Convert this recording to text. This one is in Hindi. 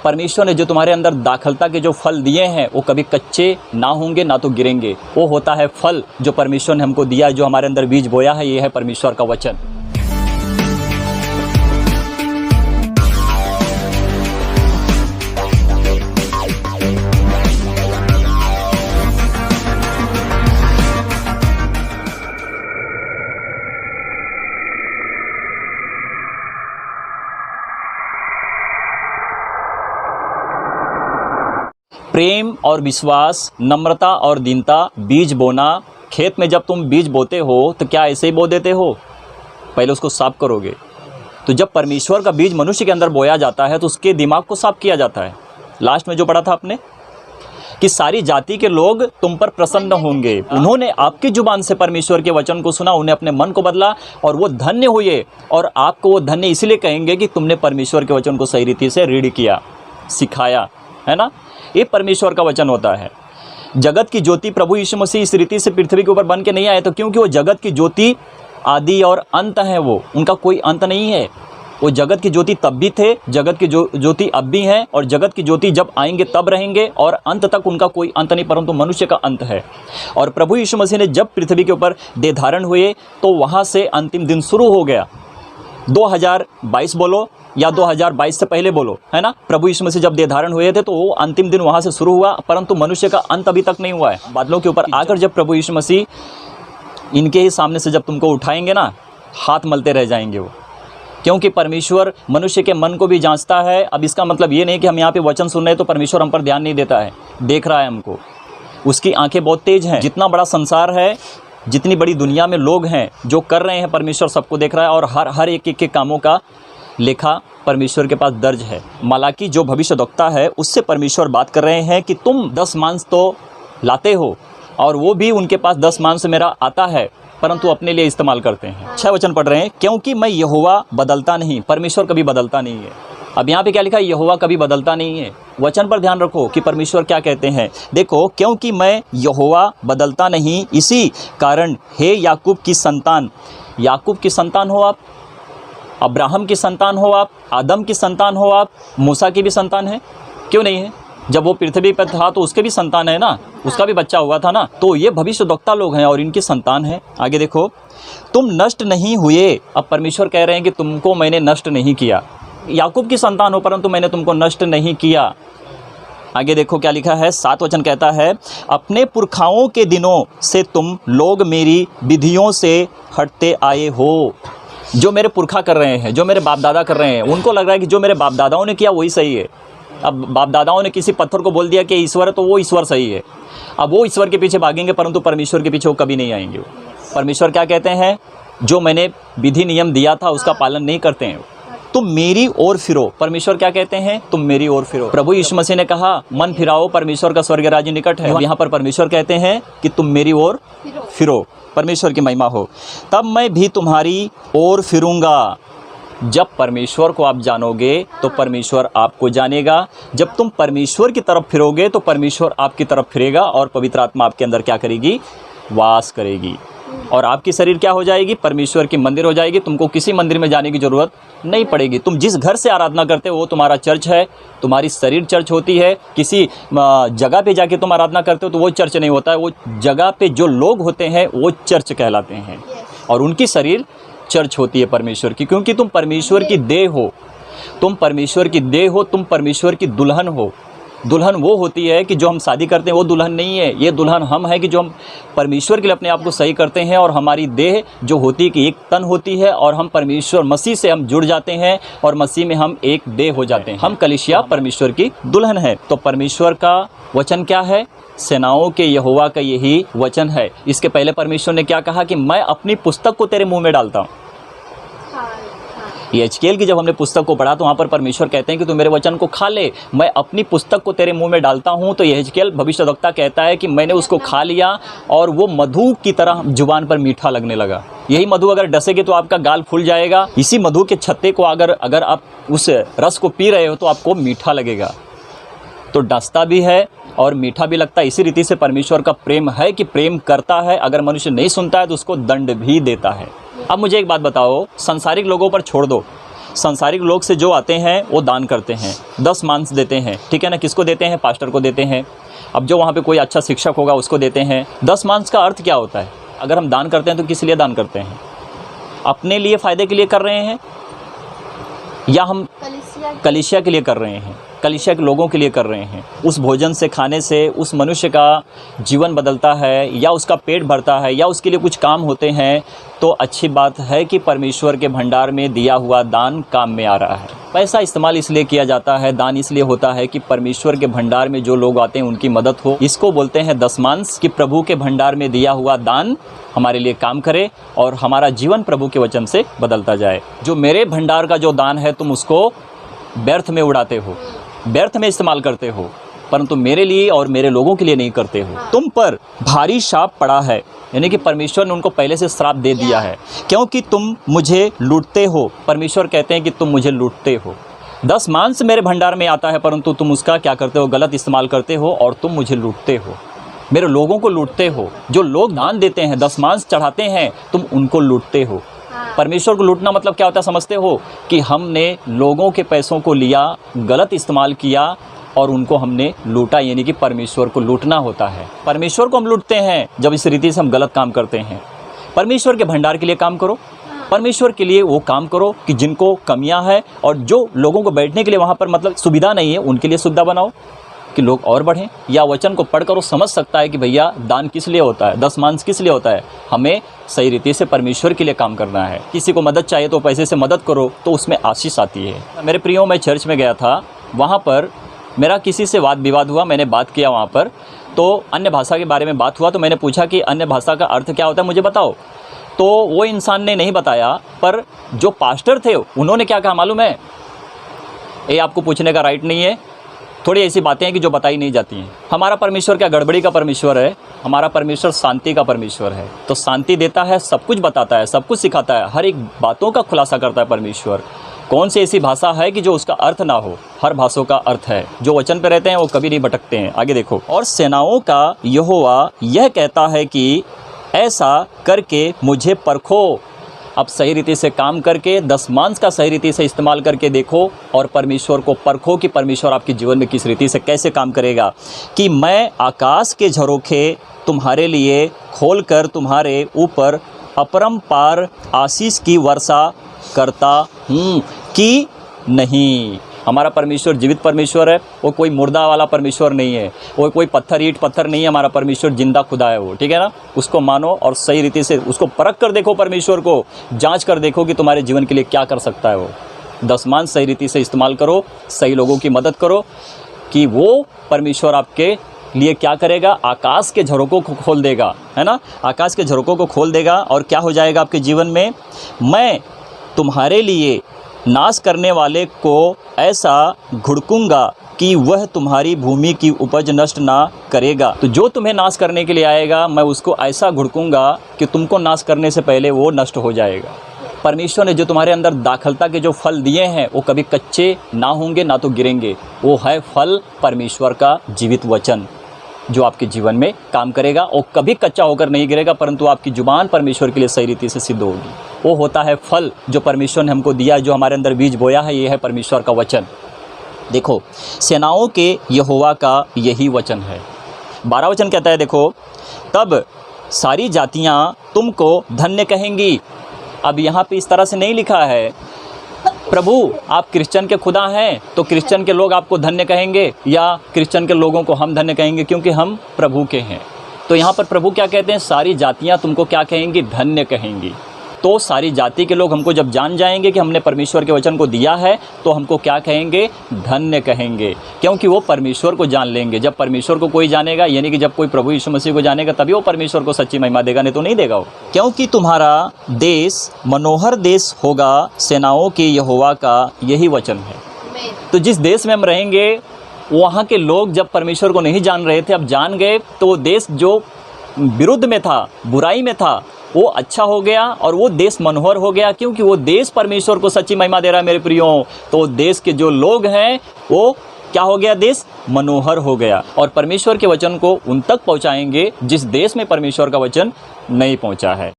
परमेश्वर ने जो तुम्हारे अंदर दाखलता के जो फल दिए हैं वो कभी कच्चे ना होंगे ना तो गिरेंगे। वो होता है फल जो परमेश्वर ने हमको दिया है, जो हमारे अंदर बीज बोया है, ये है परमेश्वर का वचन। प्रेम और विश्वास, नम्रता और दीनता, बीज बोना। खेत में जब तुम बीज बोते हो तो क्या ऐसे ही बो देते हो? पहले उसको साफ करोगे। तो जब परमेश्वर का बीज मनुष्य के अंदर बोया जाता है तो उसके दिमाग को साफ किया जाता है। लास्ट में जो पढ़ा था आपने कि सारी जाति के लोग तुम पर प्रसन्न होंगे। उन्होंने आपकी जुबान से परमेश्वर के वचन को सुना, उन्हें अपने मन को बदला और वो धन्य हुए। और आपको वो धन्य इसलिए कहेंगे कि तुमने परमेश्वर के वचन को सही रीति से रीड किया, सिखाया, है ना। ये परमेश्वर का वचन होता है। जगत की ज्योति प्रभु यीशु मसीह इस रीति से पृथ्वी के ऊपर बन के नहीं आए तो क्योंकि वो जगत की ज्योति आदि और अंत है, वो उनका कोई अंत नहीं है। वो जगत की ज्योति तब भी थे, जगत की ज्योति अब भी हैं और जगत की ज्योति जब आएंगे तब रहेंगे और अंत तक उनका कोई अंत नहीं, परंतु मनुष्य का अंत है। और प्रभु यीशु मसीह ने जब पृथ्वी के ऊपर देह धारण हुए तो वहाँ से अंतिम दिन शुरू हो गया। 2022 बोलो या 2022 से पहले बोलो, है ना। प्रभु यीशु मसीह जब देह धारण हुए थे तो वो अंतिम दिन वहाँ से शुरू हुआ, परंतु मनुष्य का अंत अभी तक नहीं हुआ है। बादलों के ऊपर आकर जब प्रभु यीशु मसीह इनके ही सामने से जब तुमको उठाएंगे ना, हाथ मलते रह जाएंगे वो, क्योंकि परमेश्वर मनुष्य के मन को भी जांचता है। अब इसका मतलब ये नहीं कि हम यहाँ पे वचन सुन रहे हैं तो परमेश्वर हम पर ध्यान नहीं देता है, देख रहा है हमको। उसकी आंखें बहुत तेज हैं। जितना बड़ा संसार है, जितनी बड़ी दुनिया में लोग हैं जो कर रहे हैं, परमेश्वर सबको देख रहा है और हर एक के कामों का लेखा परमेश्वर के पास दर्ज है। मलाकी जो भविष्यद्वक्ता है उससे परमेश्वर बात कर रहे हैं कि तुम 10 मांस तो लाते हो और वो भी उनके पास 10 मांस मेरा आता है, परंतु अपने लिए इस्तेमाल करते हैं। 6 वचन पढ़ रहे हैं, क्योंकि मैं यहोवा बदलता नहीं। परमेश्वर कभी बदलता नहीं है। अब यहाँ पे क्या लिखा है? यहोवा कभी बदलता नहीं है। वचन पर ध्यान रखो कि परमेश्वर क्या कहते हैं। देखो, क्योंकि मैं यहोवा बदलता नहीं, इसी कारण हे याकूब की संतान। याकूब की संतान हो आप, अब्राहम की संतान हो आप, आदम की संतान हो आप, मूसा की भी संतान है, क्यों नहीं है? जब वो पृथ्वी पर था तो उसके भी संतान है ना, उसका भी बच्चा हुआ था ना। तो ये भविष्यद्वक्ता लोग हैं और इनकी संतान है। आगे देखो, तुम नष्ट नहीं हुए। अब परमेश्वर कह रहे हैं कि तुमको मैंने नष्ट नहीं किया। याकूब की संतान हो परंतु मैंने तुमको नष्ट नहीं किया। आगे देखो क्या लिखा है। 7 वचन कहता है, अपने पुरखाओं के दिनों से तुम लोग मेरी विधियों से हटते आए हो। जो मेरे पुरखा कर रहे हैं, जो मेरे बाप दादा कर रहे हैं, उनको लग रहा है कि जो मेरे बाप दादाओं ने किया वही सही है। अब बाप दादाओं ने किसी पत्थर को बोल दिया कि ईश्वर है तो वो ईश्वर सही है। अब वो ईश्वर के पीछे भागेंगे परंतु परमेश्वर के पीछे वो कभी नहीं आएंगे। परमेश्वर क्या कहते हैं? जो मैंने विधि नियम दिया था उसका पालन नहीं करते हैं, तुम मेरी ओर फिरो। परमेश्वर क्या कहते हैं? तुम मेरी ओर फिरो। प्रभु यीशु मसीह ने कहा मन फिराओ, परमेश्वर का स्वर्ग राज्य निकट है। यहाँ पर परमेश्वर कहते हैं कि तुम मेरी ओर फिरो। परमेश्वर की महिमा हो। तब मैं भी तुम्हारी ओर फिरूंगा। जब परमेश्वर को आप जानोगे तो परमेश्वर आपको जानेगा। जब तुम परमेश्वर की तरफ फिरोगे तो परमेश्वर आपकी तरफ फिरेगा और पवित्र आत्मा आपके अंदर क्या करेगी? वास करेगी। और आपकी शरीर क्या हो जाएगी? परमेश्वर की मंदिर हो जाएगी। तुमको किसी मंदिर में जाने की ज़रूरत नहीं पड़ेगी। तुम जिस घर से आराधना करते हो वो तुम्हारा चर्च है, तुम्हारी शरीर चर्च होती है। किसी जगह पे जाके तुम आराधना करते हो तो वो चर्च नहीं होता है। वो जगह पे जो लोग होते हैं वो चर्च कहलाते हैं और उनकी शरीर चर्च होती है परमेश्वर की, क्योंकि तुम परमेश्वर की देह हो। तुम परमेश्वर की देह हो, तुम परमेश्वर की दुल्हन हो। दुल्हन वो होती है कि जो हम शादी करते हैं, वो दुल्हन नहीं है। ये दुल्हन हम है कि जो हम परमेश्वर के लिए अपने आप को सही करते हैं। और हमारी देह जो होती है कि एक तन होती है और हम परमेश्वर मसीह से हम जुड़ जाते हैं और मसीह में हम एक देह हो जाते हैं। हम कलीसिया परमेश्वर की दुल्हन है। तो परमेश्वर का वचन क्या है? सेनाओं के यहोवा का यही वचन है। इसके पहले परमेश्वर ने क्या कहा कि मैं अपनी पुस्तक को तेरे मुँह में डालता हूँ। यहेजकेल की जब हमने पुस्तक को पढ़ा तो वहाँ पर परमेश्वर कहते हैं कि तू मेरे वचन को खा ले, मैं अपनी पुस्तक को तेरे मुंह में डालता हूँ। तो यहेजकेल भविष्यद्वक्ता कहता है कि मैंने उसको खा लिया और वो मधु की तरह जुबान पर मीठा लगने लगा। यही मधु अगर डसेगे तो आपका गाल फूल जाएगा। इसी मधु के छत्ते को अगर आप उस रस को पी रहे हो तो आपको मीठा लगेगा। तो डसता भी है और मीठा भी लगता है। इसी रीति से परमेश्वर का प्रेम है कि प्रेम करता है। अगर मनुष्य नहीं सुनता है तो उसको दंड भी देता है। अब मुझे एक बात बताओ, संसारिक लोगों पर छोड़ दो। संसारिक लोग से जो आते हैं वो दान करते हैं, 10 मांस देते हैं, ठीक है ना। किसको देते हैं? पास्टर को देते हैं। अब जो वहाँ पे कोई अच्छा शिक्षक होगा उसको देते हैं। 10 मांस का अर्थ क्या होता है? अगर हम दान करते हैं तो किस लिए दान करते हैं? अपने लिए फ़ायदे के लिए कर रहे हैं या हम कलीसिया के लिए कर रहे हैं? कलीसिया के लोगों के लिए कर रहे हैं। उस भोजन से खाने से उस मनुष्य का जीवन बदलता है या उसका पेट भरता है या उसके लिए कुछ काम होते हैं, तो अच्छी बात है कि परमेश्वर के भंडार में दिया हुआ दान काम में आ रहा है। पैसा इस्तेमाल इसलिए किया जाता है, दान इसलिए होता है कि परमेश्वर के भंडार में जो लोग आते हैं उनकी मदद हो। इसको बोलते हैं दशमांश, कि प्रभु के भंडार में दिया हुआ दान हमारे लिए काम करे और हमारा जीवन प्रभु के वचन से बदलता जाए। जो मेरे भंडार का जो दान है तुम उसको व्यर्थ में उड़ाते हो, व्यर्थ में इस्तेमाल करते हो, परंतु मेरे लिए और मेरे लोगों के लिए नहीं करते हो। तुम पर भारी शाप पड़ा है, यानी कि परमेश्वर ने उनको पहले से श्राप दे दिया है, क्योंकि तुम मुझे लूटते हो। परमेश्वर कहते हैं कि तुम मुझे लूटते हो। 10 मांस मेरे भंडार में आता है, परंतु तुम उसका क्या करते हो? गलत इस्तेमाल करते हो और तुम मुझे लूटते हो, मेरे लोगों को लूटते हो। जो लोग दान देते हैं, 10 मांस चढ़ाते हैं, तुम उनको लूटते हो। परमेश्वर को लूटना मतलब क्या होता है समझते हो? कि हमने लोगों के पैसों को लिया, गलत इस्तेमाल किया और उनको हमने लूटा, यानी कि परमेश्वर को लूटना होता है। परमेश्वर को हम लूटते हैं जब इस रीति से हम गलत काम करते हैं। परमेश्वर के भंडार के लिए काम करो, परमेश्वर के लिए वो काम करो कि जिनको कमियां है और जो लोगों को बैठने के लिए वहाँ पर मतलब सुविधा नहीं है, उनके लिए सुविधा बनाओ कि लोग और बढ़ें। या वचन को पढ़कर वो समझ सकता है कि भैया दान किस लिए होता है, 10 मांस किस लिए होता है। हमें सही रीति से परमेश्वर के लिए काम करना है। किसी को मदद चाहिए तो पैसे से मदद करो, तो उसमें आशीष आती है। मेरे प्रियो, मैं चर्च में गया था, वहाँ पर मेरा किसी से वाद विवाद हुआ। मैंने बात किया वहाँ पर, तो अन्य भाषा के बारे में बात हुआ, तो मैंने पूछा कि अन्य भाषा का अर्थ क्या होता है, मुझे बताओ। तो वो इंसान ने नहीं बताया, पर जो पास्टर थे उन्होंने क्या कहा मालूम है? ये आपको पूछने का राइट नहीं है। थोड़ी ऐसी बातें हैं कि जो बताई नहीं जाती हैं। हमारा परमेश्वर क्या गड़बड़ी का परमेश्वर है? हमारा परमेश्वर शांति का परमेश्वर है। तो शांति देता है, सब कुछ बताता है, सब कुछ सिखाता है, हर एक बातों का खुलासा करता है परमेश्वर। कौन सी ऐसी भाषा है कि जो उसका अर्थ ना हो? हर भाषाओं का अर्थ है। जो वचन पे रहते हैं वो कभी नहीं भटकते हैं। आगे देखो, और सेनाओं का यहोवा यह कहता है कि ऐसा करके मुझे परखो। अब सही रीति से काम करके 10 मांस का सही रीति से इस्तेमाल करके देखो और परमेश्वर को परखो कि परमेश्वर आपके जीवन में किस रीति से कैसे काम करेगा। कि मैं आकाश के झरोखे तुम्हारे लिए खोलकर तुम्हारे ऊपर अपरंपार आशीष की वर्षा करता हूँ कि नहीं। हमारा परमेश्वर जीवित परमेश्वर है, वो कोई मुर्दा वाला परमेश्वर नहीं है, वो कोई पत्थर ईंट पत्थर नहीं है। हमारा परमेश्वर जिंदा खुदा है वो, ठीक है ना। उसको मानो और सही रीति से उसको परख कर देखो, परमेश्वर को जांच कर देखो कि तुम्हारे जीवन के लिए क्या कर सकता है वो। 10 मांस सही रीति से इस्तेमाल करो, सही लोगों की मदद करो कि वो परमेश्वर आपके लिए क्या करेगा? आकाश के झरोकों को खोल देगा, है ना। आकाश के झरोकों को खोल देगा और क्या हो जाएगा आपके जीवन में? मैं तुम्हारे लिए नाश करने वाले को ऐसा घुड़कूंगा कि वह तुम्हारी भूमि की उपज नष्ट ना करेगा। तो जो तुम्हें नाश करने के लिए आएगा, मैं उसको ऐसा घुड़कूंगा कि तुमको नाश करने से पहले वो नष्ट हो जाएगा। परमेश्वर ने जो तुम्हारे अंदर दाखलता के जो फल दिए हैं वो कभी कच्चे ना होंगे ना तो गिरेंगे। वो है फल परमेश्वर का जीवित वचन, जो आपके जीवन में काम करेगा और कभी कच्चा होकर नहीं गिरेगा, परंतु आपकी जुबान परमेश्वर के लिए सही रीति से सिद्ध होगी। वो होता है फल जो परमेश्वर ने हमको दिया, जो हमारे अंदर बीज बोया है। ये है परमेश्वर का वचन। देखो, सेनाओं के यहोवा का यही वचन है। 12 वचन कहता है, देखो, तब सारी जातियाँ तुमको धन्य कहेंगी। अब यहाँ पे इस तरह से नहीं लिखा है प्रभु आप क्रिश्चियन के खुदा हैं तो क्रिश्चियन के लोग आपको धन्य कहेंगे या क्रिश्चियन के लोगों को हम धन्य कहेंगे क्योंकि हम प्रभु के हैं। तो यहाँ पर प्रभु क्या कहते हैं? सारी जातियाँ तुमको क्या कहेंगी? धन्य कहेंगी। तो सारी जाति के लोग हमको जब जान जाएंगे कि हमने परमेश्वर के वचन को दिया है, तो हमको क्या कहेंगे? धन्य कहेंगे, क्योंकि वो परमेश्वर को जान लेंगे। जब परमेश्वर को कोई जानेगा, यानी कि जब कोई प्रभु यीशु मसीह को जानेगा, तभी वो परमेश्वर को सच्ची महिमा देगा, नहीं तो नहीं देगा वो। क्योंकि तुम्हारा देश मनोहर देश होगा, सेनाओं के यहोवा का यही वचन है। तो जिस देश में हम रहेंगे, वहाँ के लोग जब परमेश्वर को नहीं जान रहे थे, अब जान गए, तो वो देश जो विरुद्ध में था, बुराई में था, वो अच्छा हो गया और वो देश मनोहर हो गया, क्योंकि वो देश परमेश्वर को सच्ची महिमा दे रहा है। मेरे प्रियो, तो देश के जो लोग हैं वो क्या हो गया? देश मनोहर हो गया। और परमेश्वर के वचन को उन तक पहुंचाएंगे जिस देश में परमेश्वर का वचन नहीं पहुंचा है।